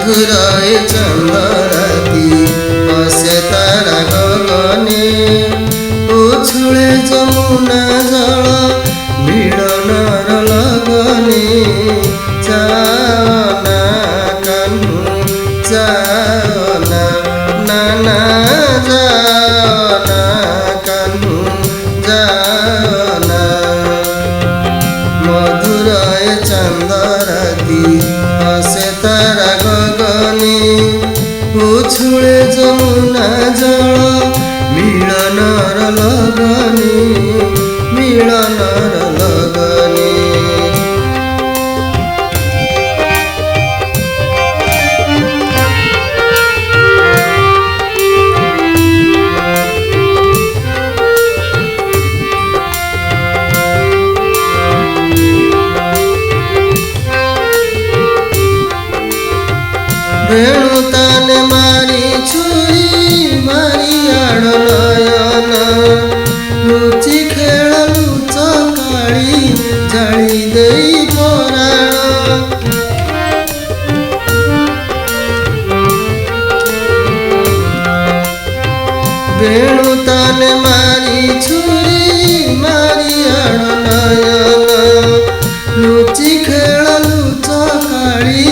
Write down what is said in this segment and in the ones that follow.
মধুরয় চন্দরাতি বসে তারা গগনে উছুলে যমুনা জল মিলনর লগনে যাও না কাহ্নু যাও না নানা যাও না কাহ্নু যাও না মধুরয় চন্দরাতি বসে তারা গগনে উছুলে যমুনা জল মিলনর লগনে মিলনর লগনে वेणु तान मारी छुरी मारी आड़ नयन लुचि खेल लुच काली जाली दे पराण वेणु तान मारी छुरी मारी आड़ नयन लुचि खेल लुच काली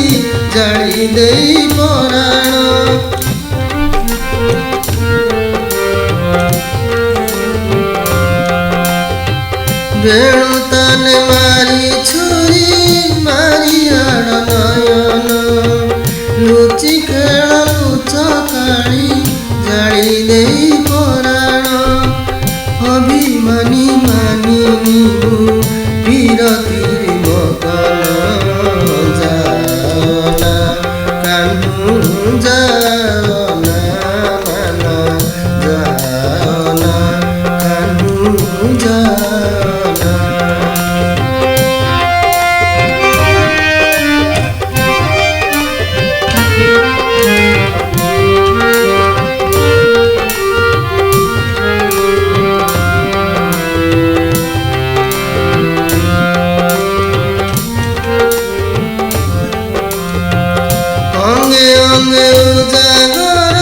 जाली दे पराण वेणु तान मारी छुरी मारी आड़ नयन लुचि खेल लुच काली जाली दे पराण अभिमानी मानिनी विरति मगन अंगे उजागर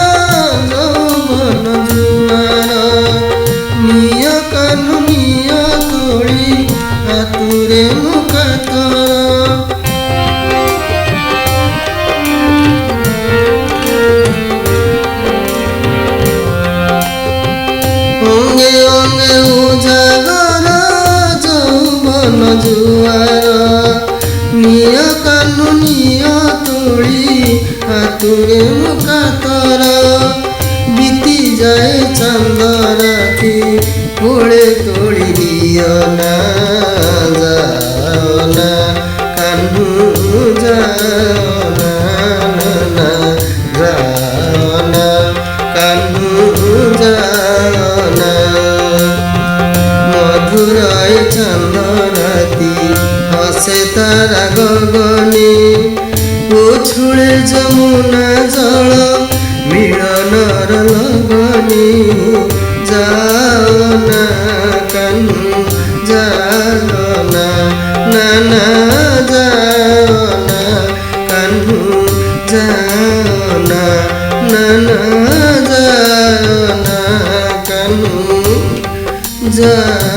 यौवन जुआर निय कान्हु निय तोड़ी हातुरे मुखातर अंगे अंगे उजागर यौवन जुआर निय कान्हु निय तोड़ी हातुरे मुखातर बीती जाए चंदराती कोड़े तोड़ी दियो ना जाओ ना कान्हु जाओ ना ना जाओ ना कान्हु जाओ ना मधुरय चंदराती हसे तारा गगने उछुले जमुना जल मिलनर लगने जाओ ना कान्हु जाओ ना नाना जाओ ना कान्हु जाओ ना नाना जाओ ना कान्हु जाओ।